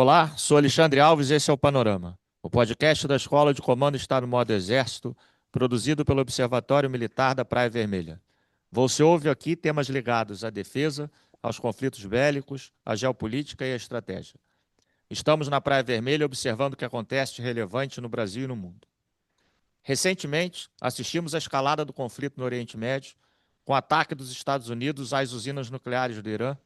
Olá, sou Alexandre Alves e esse é o Panorama, o podcast da Escola de Comando Estado-Maior do Exército, produzido pelo Observatório Militar da Praia Vermelha. Você ouve aqui temas ligados à defesa, aos conflitos bélicos, à geopolítica e à estratégia. Estamos na Praia Vermelha observando o que acontece de relevante no Brasil e no mundo. Recentemente, assistimos à escalada do conflito no Oriente Médio, com o ataque dos Estados Unidos às usinas nucleares do Irã,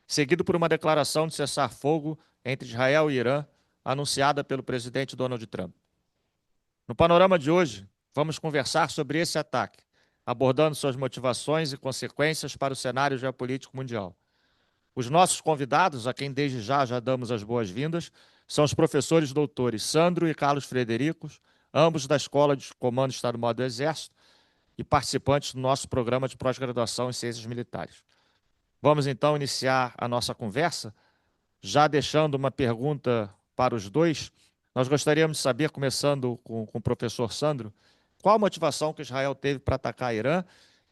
seguido por uma declaração de cessar-fogo entre Israel e Irã, anunciada pelo presidente Donald Trump. No panorama de hoje, vamos conversar sobre esse ataque, abordando suas motivações e consequências para o cenário geopolítico mundial. Os nossos convidados, a quem desde já damos as boas-vindas, são os professores doutores Sandro e Carlos Fredericos, ambos da Escola de Comando Estado-Maior do Exército e participantes do nosso programa de pós-graduação em Ciências Militares. Vamos então iniciar a nossa conversa, já deixando uma pergunta para os dois. Nós gostaríamos de saber, começando com o professor Sandro, qual a motivação que Israel teve para atacar Irã.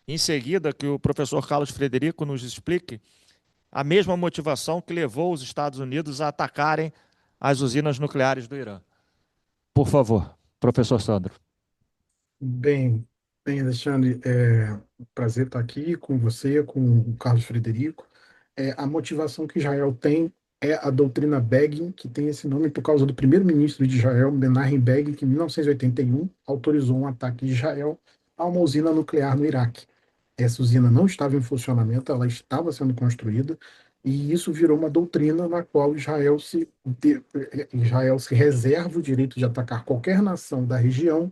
Em seguida, que o professor Carlos Frederico nos explique a mesma motivação que levou os Estados Unidos a atacarem as usinas nucleares do Irã. Por favor, professor Sandro. Bem, Alexandre, é um prazer estar aqui com você, com o Carlos Frederico. A motivação que Israel tem é a doutrina Begin, que tem esse nome por causa do primeiro-ministro de Israel, Menachem Begin, que em 1981 autorizou um ataque de Israel a uma usina nuclear no Iraque. Essa usina não estava em funcionamento, ela estava sendo construída, e isso virou uma doutrina na qual Israel se reserva o direito de atacar qualquer nação da região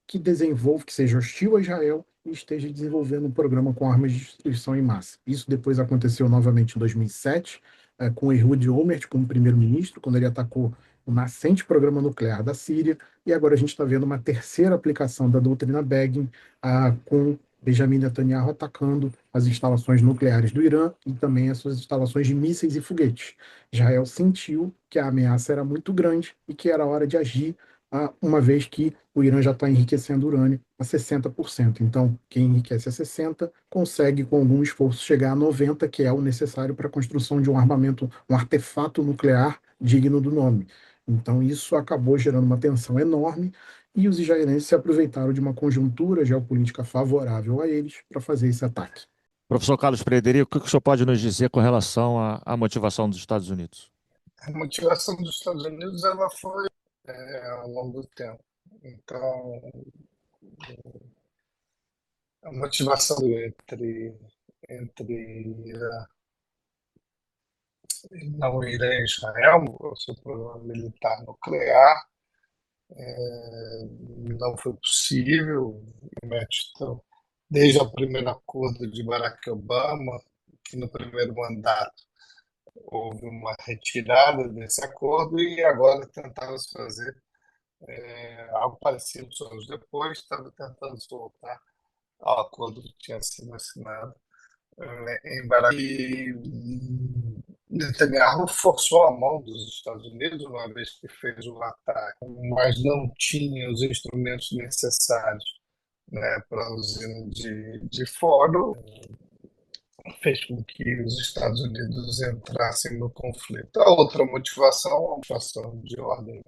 que desenvolva, que seja hostil a Israel e esteja desenvolvendo um programa com armas de destruição em massa. Isso depois aconteceu novamente em 2007, com Ehud Olmert como primeiro-ministro, quando ele atacou o nascente programa nuclear da Síria, e agora a gente está vendo uma terceira aplicação da doutrina Begin, com Benjamin Netanyahu atacando as instalações nucleares do Irã e também as suas instalações de mísseis e foguetes. Israel sentiu que a ameaça era muito grande e que era hora de agir, uma vez que o Irã já está enriquecendo urânio a 60%. Então, quem enriquece a 60% consegue, com algum esforço, chegar a 90%, que é o necessário para a construção de um armamento, um artefato nuclear digno do nome. Então, isso acabou gerando uma tensão enorme e os israelenses se aproveitaram de uma conjuntura geopolítica favorável a eles para fazer esse ataque. Professor Carlos Frederico, o que o senhor pode nos dizer com relação à motivação dos Estados Unidos? A motivação dos Estados Unidos ela foi ao longo do tempo. Então, a motivação entre não ir a Israel, o seu programa militar nuclear, não foi possível. Então, desde o primeiro acordo de Barack Obama, que no primeiro mandato houve uma retirada desse acordo e agora tentava-se fazer algo parecido anos depois, estava tentando se voltar ao acordo que tinha sido assinado em Barack. E Netanyahu forçou a mão dos Estados Unidos, uma vez que fez o ataque, mas não tinha os instrumentos necessários, né, para a usina de Foro, fez com que os Estados Unidos entrassem no conflito. A outra motivação é uma motivação de ordem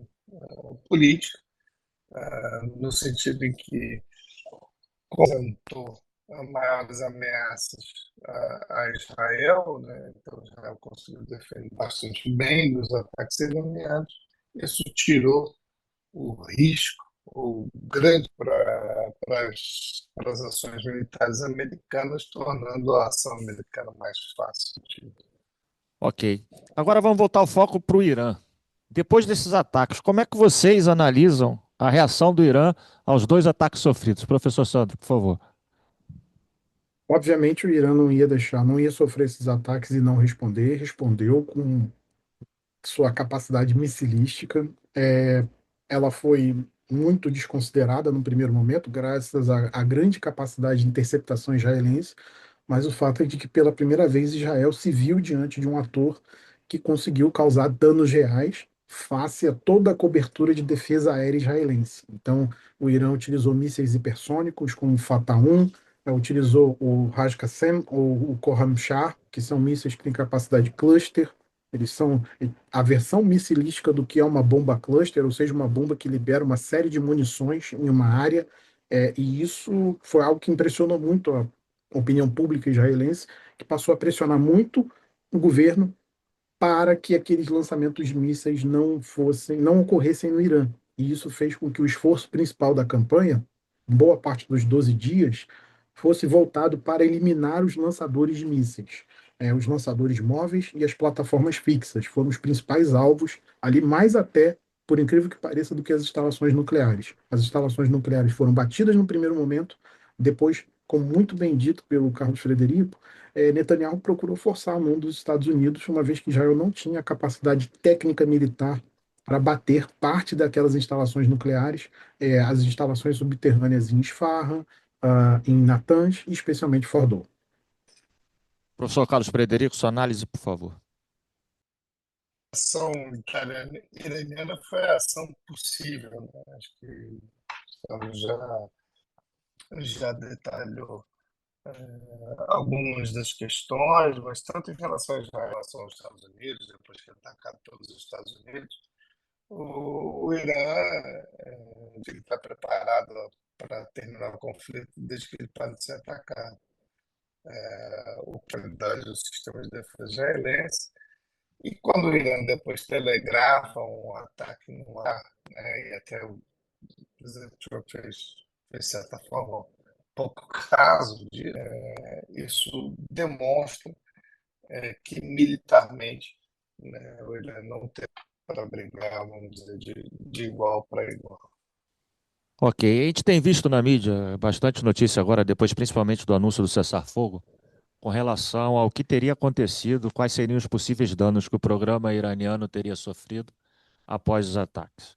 política, no sentido em que apresentou maiores ameaças a Israel, né? Então Israel conseguiu defender bastante bem dos ataques iranianos. Isso tirou o risco, o grande para as ações militares americanas, tornando a ação americana mais fácil. Ok. Agora vamos voltar o foco para o Irã. Depois desses ataques, como é que vocês analisam a reação do Irã aos dois ataques sofridos? Professor Sandro, por favor. Obviamente, o Irã não ia deixar, não ia sofrer esses ataques e não responder. Respondeu com sua capacidade missilística. Ela foi muito desconsiderada no primeiro momento, graças à grande capacidade de interceptação israelense, mas o fato é de que pela primeira vez Israel se viu diante de um ator que conseguiu causar danos reais face a toda a cobertura de defesa aérea israelense. Então, o Irã utilizou mísseis hipersônicos como o Fatah-1, utilizou o Raj Qassem ou o Khorram Shah, que são mísseis que têm capacidade cluster, Eles são a versão missilística do que é uma bomba cluster, ou seja, uma bomba que libera uma série de munições em uma área, e isso foi algo que impressionou muito a opinião pública israelense, que passou a pressionar muito o governo para que aqueles lançamentos de mísseis não ocorressem no Irã. E isso fez com que o esforço principal da campanha, boa parte dos 12 dias, fosse voltado para eliminar os lançadores de mísseis. Os lançadores móveis e as plataformas fixas foram os principais alvos, ali mais até, por incrível que pareça, do que as instalações nucleares. As instalações nucleares foram batidas no primeiro momento, depois, como muito bem dito pelo Carlos Frederico, Netanyahu procurou forçar a mão dos Estados Unidos, uma vez que Israel não tinha capacidade técnica militar para bater parte daquelas instalações nucleares, as instalações subterrâneas em Isfahan, em Natanz e especialmente Fordow. Professor Carlos Frederico, sua análise, por favor. A ação iraniana foi a ação possível, né? Acho que já detalhou algumas das questões, mas tanto em relação a Israel, em relação aos Estados Unidos, depois que atacado pelos Estados Unidos, o Irã está preparado para terminar o conflito desde que ele pode ser atacado. O prioridade do sistema de defesa israelense. E quando o Irã depois telegrafa um ataque no ar, né, e até o presidente Trump fez, de certa forma, pouco caso disso, isso demonstra que militarmente, né, o Irã não tem para brigar, vamos dizer, de igual para igual. Ok, a gente tem visto na mídia bastante notícia agora, depois principalmente do anúncio do cessar-fogo, com relação ao que teria acontecido, quais seriam os possíveis danos que o programa iraniano teria sofrido após os ataques.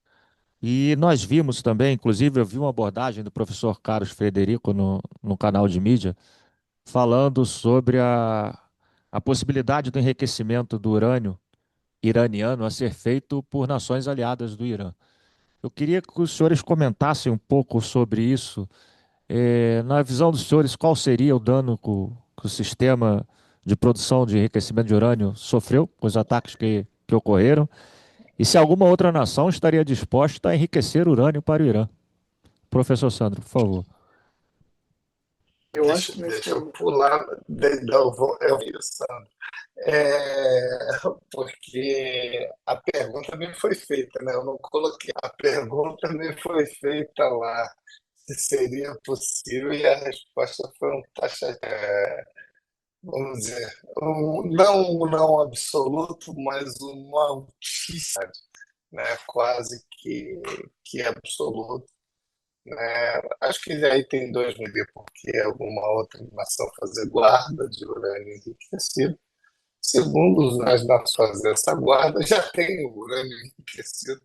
E nós vimos também, inclusive, eu vi uma abordagem do professor Carlos Frederico no canal de mídia, falando sobre a possibilidade do enriquecimento do urânio iraniano a ser feito por nações aliadas do Irã. Eu queria que os senhores comentassem um pouco sobre isso. Na visão dos senhores, qual seria o dano que o sistema de produção de enriquecimento de urânio sofreu com os ataques que ocorreram? E se alguma outra nação estaria disposta a enriquecer urânio para o Irã? Professor Sandro, por favor. Eu acho que Deixa eu pular, eu vi, Sandro. Porque a pergunta me foi feita, né? Eu não coloquei. A pergunta me foi feita lá, se seria possível, e a resposta foi um taxa, vamos dizer, não absoluto, mas uma altíssima, né? Quase que absoluto. Né? Acho que aí tem dois motivos, porque alguma outra nação fazer guarda de urânio enriquecido. Segundo as nações fazer essa guarda, já tem o urânio enriquecido,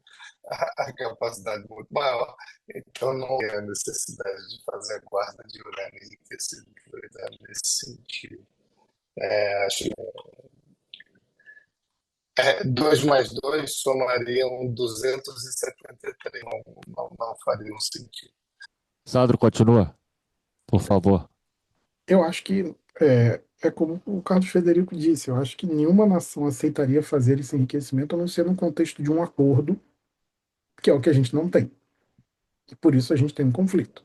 a capacidade muito maior, então não tem a necessidade de fazer guarda de urânio enriquecido nesse sentido. Acho que 2 mais 2 somariam 273, não faria um sentido. Sandro, continua, por favor. Eu acho que é como o Carlos Frederico disse, eu acho que nenhuma nação aceitaria fazer esse enriquecimento a não ser no contexto de um acordo, que é o que a gente não tem. E por isso a gente tem um conflito.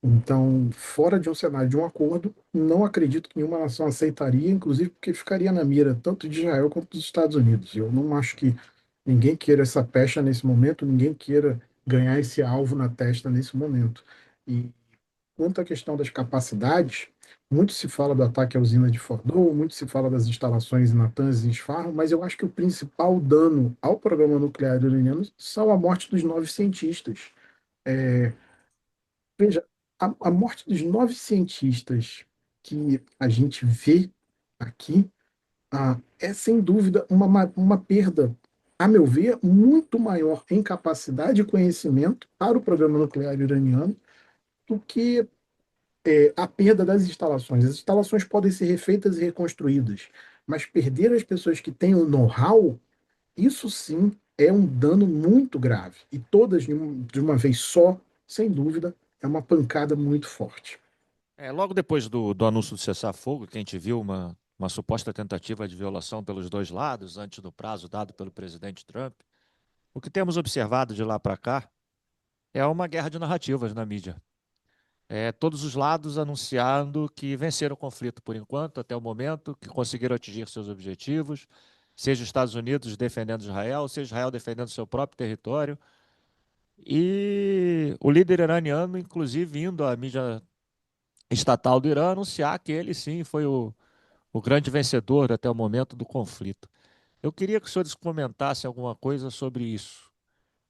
Então, fora de um cenário de um acordo, não acredito que nenhuma nação aceitaria, inclusive porque ficaria na mira tanto de Israel quanto dos Estados Unidos. Eu não acho que ninguém queira essa pecha nesse momento, ninguém queira ganhar esse alvo na testa nesse momento. E quanto à questão das capacidades, muito se fala do ataque à usina de Fordow, muito se fala das instalações em Natanz e Isfahan, mas eu acho que o principal dano ao programa nuclear iraniano são a morte dos 9 cientistas. Veja, a morte dos 9 cientistas que a gente vê aqui é sem dúvida uma perda, a meu ver, muito maior em capacidade e conhecimento para o programa nuclear iraniano do que a perda das instalações. As instalações podem ser refeitas e reconstruídas, mas perder as pessoas que têm o know-how, isso sim é um dano muito grave. E todas de uma vez só, sem dúvida, é uma pancada muito forte. Logo depois do anúncio do cessar-fogo, que a gente viu uma suposta tentativa de violação pelos dois lados, antes do prazo dado pelo presidente Trump. O que temos observado de lá para cá é uma guerra de narrativas na mídia. Todos os lados anunciando que venceram o conflito por enquanto, até o momento, que conseguiram atingir seus objetivos, seja os Estados Unidos defendendo Israel, seja Israel defendendo seu próprio território. E o líder iraniano, inclusive, indo à mídia estatal do Irã anunciar que ele sim foi o grande vencedor até o momento do conflito. Eu queria que os senhores comentassem alguma coisa sobre isso.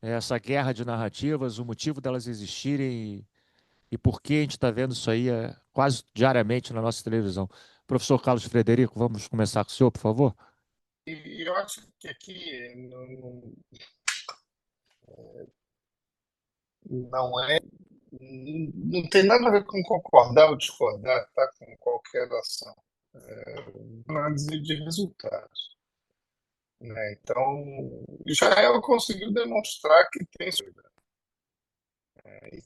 Essa guerra de narrativas, o motivo delas existirem e por que a gente está vendo isso aí quase diariamente na nossa televisão. Professor Carlos Frederico, vamos começar com o senhor, por favor? E eu acho que aqui não é, não tem nada a ver com concordar ou discordar, tá? Com qualquer ação. Análise de resultados. Né? Então, Israel conseguiu demonstrar que tem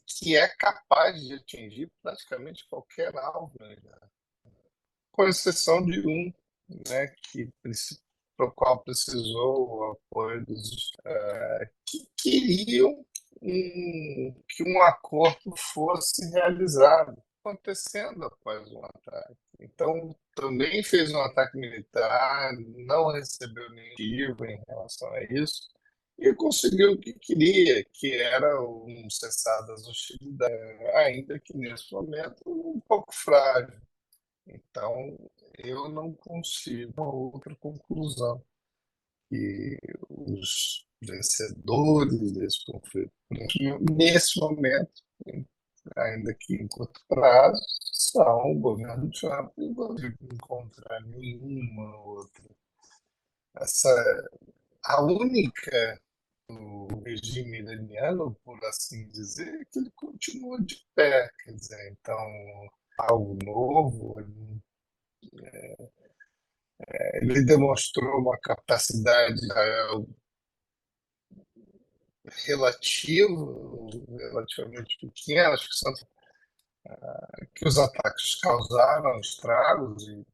que é capaz de atingir praticamente qualquer alvo, né? Com exceção de um, né, para o qual precisou o apoio dos que queriam que um acordo fosse realizado, acontecendo após um ataque. Então, também fez um ataque militar, não recebeu nenhum motivo em relação a isso, e conseguiu o que queria, que era um cessar das hostilidades, ainda que nesse momento um pouco frágil. Então, eu não consigo uma outra conclusão que os vencedores desse conflito, nesse momento, ainda que em curto prazo, são o governo Trump e o governo encontrar nenhuma outra. Essa, a única o regime iraniano, por assim dizer, que ele continua de pé, quer dizer, então algo novo, ele demonstrou uma capacidade relativamente pequena, acho que, que os ataques causaram estragos e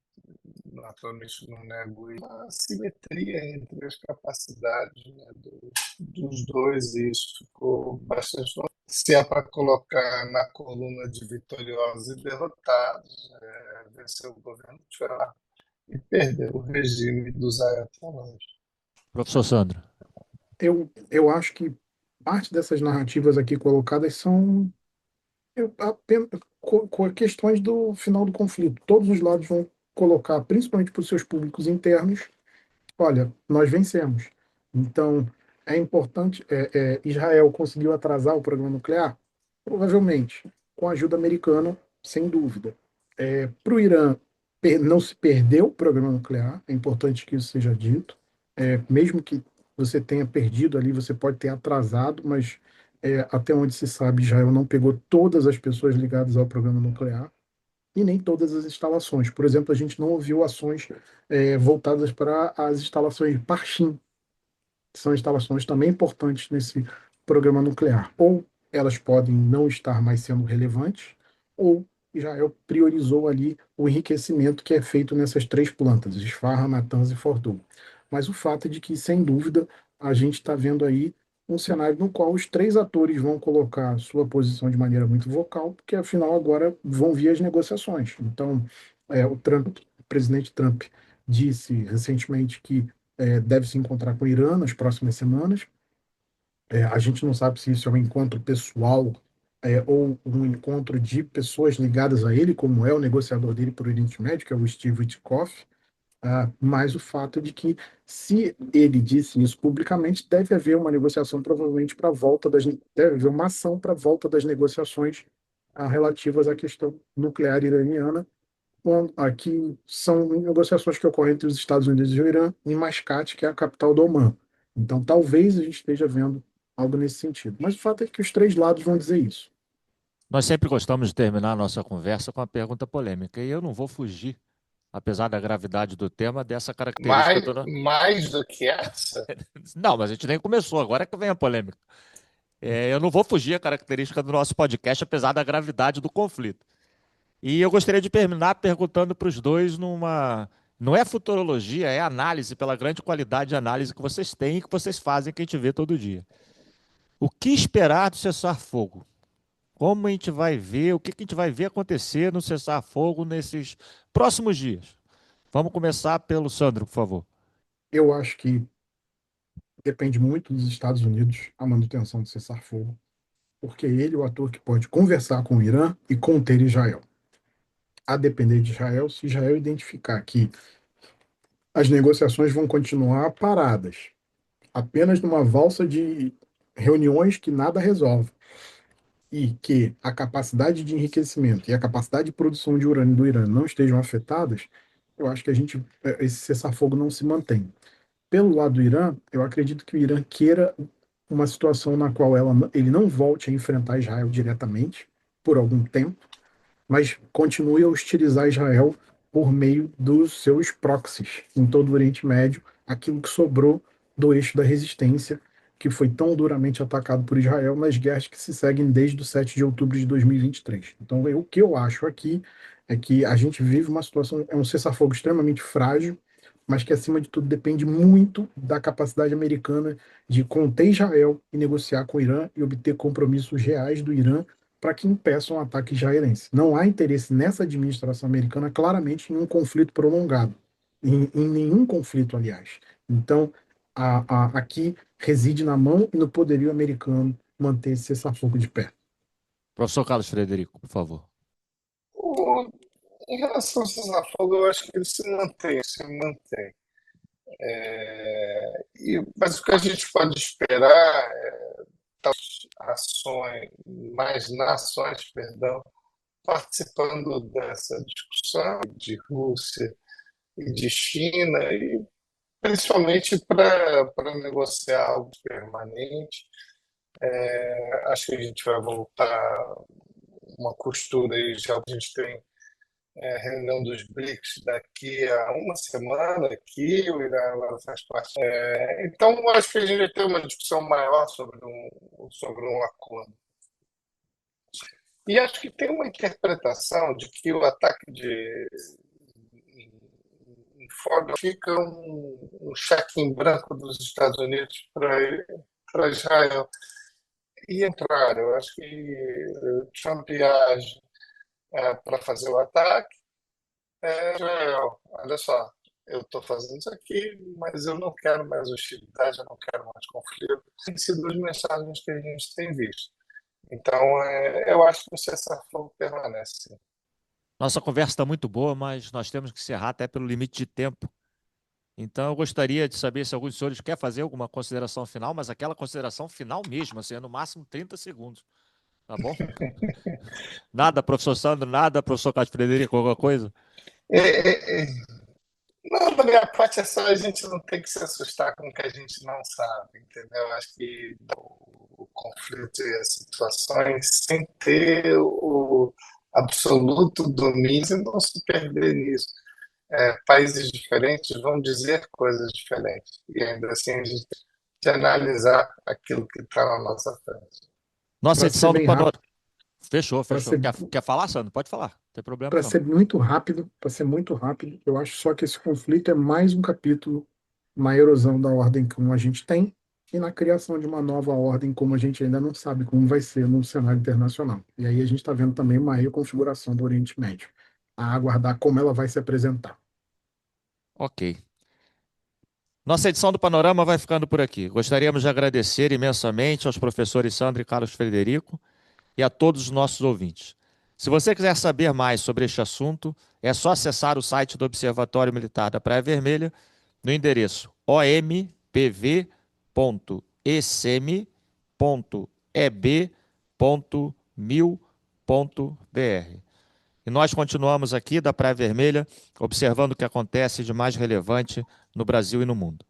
naturalmente não nego a simetria entre as capacidades, né, dos dois, e isso ficou bastante. Se é para colocar na coluna de vitoriosos e derrotados, venceu o governo Trump e perdeu o regime dos ayatollahs. Professor Sandro. Eu acho que parte dessas narrativas aqui colocadas são apenas questões do final do conflito. Todos os lados vão colocar, principalmente para os seus públicos internos, olha, nós vencemos. Então, é importante. Israel conseguiu atrasar o programa nuclear? Provavelmente, com a ajuda americana, sem dúvida. Para o Irã, não se perdeu o programa nuclear, é importante que isso seja dito. Mesmo que você tenha perdido ali, você pode ter atrasado, mas até onde se sabe, Israel não pegou todas as pessoas ligadas ao programa nuclear e nem todas as instalações. Por exemplo, a gente não ouviu ações voltadas para as instalações de Parchim, que são instalações também importantes nesse programa nuclear. Ou elas podem não estar mais sendo relevantes, ou Israel priorizou ali o enriquecimento que é feito nessas três plantas, Isfahan, Natanz e Fordow. Mas o fato é de que, sem dúvida, a gente está vendo aí um cenário no qual os três atores vão colocar sua posição de maneira muito vocal, porque afinal agora vão vir as negociações. Então, o presidente Trump disse recentemente que deve se encontrar com o Irã nas próximas semanas. A gente não sabe se isso é um encontro pessoal ou um encontro de pessoas ligadas a ele, como é o negociador dele para o Oriente Médio, que é o Steve Witkoff. Mas o fato é de que, se ele disse isso publicamente, deve haver uma negociação, provavelmente, para a volta deve haver uma ação para a volta das negociações relativas à questão nuclear iraniana. Aqui são negociações que ocorrem entre os Estados Unidos e o Irã, em Mascate, que é a capital do Omã. Então, talvez a gente esteja vendo algo nesse sentido. Mas o fato é que os três lados vão dizer isso. Nós sempre gostamos de terminar a nossa conversa com uma pergunta polêmica, e eu não vou fugir, apesar da gravidade do tema, dessa característica do... Mais do que essa? Não, mas a gente nem começou, agora é que vem a polêmica. Eu não vou fugir a característica do nosso podcast, apesar da gravidade do conflito. E eu gostaria de terminar perguntando para os dois numa Não é futurologia, é análise pela grande qualidade de análise que vocês têm e que vocês fazem, que a gente vê todo dia. O que esperar do cessar-fogo? Como a gente vai ver, o que a gente vai ver acontecer no cessar-fogo nesses próximos dias? Vamos começar pelo Sandro, por favor. Eu acho que depende muito dos Estados Unidos a manutenção do cessar-fogo, porque ele é o ator que pode conversar com o Irã e conter Israel. A depender de Israel, se Israel identificar que as negociações vão continuar paradas, apenas numa valsa de reuniões que nada resolve, e que a capacidade de enriquecimento e a capacidade de produção de urânio do Irã não estejam afetadas, eu acho que esse cessar-fogo não se mantém. Pelo lado do Irã, eu acredito que o Irã queira uma situação na qual ele não volte a enfrentar Israel diretamente por algum tempo, mas continue a hostilizar Israel por meio dos seus proxies em todo o Oriente Médio, aquilo que sobrou do eixo da resistência, que foi tão duramente atacado por Israel nas guerras que se seguem desde o 7 de outubro de 2023. Então, o que eu acho aqui é que a gente vive uma situação, é um cessar-fogo extremamente frágil, mas que, acima de tudo, depende muito da capacidade americana de conter Israel e negociar com o Irã e obter compromissos reais do Irã para que impeçam um ataque israelense. Não há interesse nessa administração americana, claramente, em um conflito prolongado, em nenhum conflito, aliás. Então, aqui reside na mão e no poderio americano manter esse cessar-fogo de pé. Professor Carlos Frederico, por favor. O- Em relação ao cessar-fogo, eu acho que ele se mantém, se mantém. Mas o que a gente pode esperar é ações, mais nações, perdão, participando dessa discussão de Rússia e de China, e principalmente para negociar algo permanente. Acho que a gente vai voltar uma costura aí, já a gente tem reunião dos BRICS daqui a uma semana aqui, o Irã agora faz parte. Então, acho que a gente vai ter uma discussão maior sobre um acordo. E acho que tem uma interpretação de que o ataque em Ford fica um cheque em branco dos Estados Unidos para Israel. E, ao contrário, eu acho que Trump age para fazer o ataque. Israel, olha só, eu estou fazendo isso aqui, mas eu não quero mais hostilidade, eu não quero mais conflito. Tem sido as mensagens que a gente tem visto. Então, eu acho que o cessar-fogo permanece. Sim. Nossa conversa está muito boa, mas nós temos que encerrar até pelo limite de tempo. Então, eu gostaria de saber se algum dos senhores quer fazer alguma consideração final, mas aquela consideração final mesmo, assim, é no máximo 30 segundos. Tá bom? Nada, professor Sandro, nada, professor Cássio Frederico, alguma coisa? É, não, da minha parte é só a gente não tem que se assustar com o que a gente não sabe, entendeu? Acho que o conflito e as situações sem ter o absoluto domínio e não se perder nisso. Países diferentes vão dizer coisas diferentes e ainda assim a gente tem que analisar aquilo que está na nossa frente. Nossa Para ser edição do bem Panorama. rápido, Fechou, para fechou. ser, Quer falar, Sandro? Pode falar. Não tem problema, para não. ser muito rápido, para ser muito rápido, eu acho só que esse conflito é mais um capítulo na erosão da ordem como a gente tem e na criação de uma nova ordem como a gente ainda não sabe como vai ser no cenário internacional. E aí a gente está vendo também uma reconfiguração do Oriente Médio, a aguardar como ela vai se apresentar. Ok. Nossa edição do Panorama vai ficando por aqui. Gostaríamos de agradecer imensamente aos professores Sandro e Carlos Frederico e a todos os nossos ouvintes. Se você quiser saber mais sobre este assunto, é só acessar o site do Observatório Militar da Praia Vermelha no endereço ompv.ecm.eb.mil.br. E nós continuamos aqui da Praia Vermelha, observando o que acontece de mais relevante no Brasil e no mundo.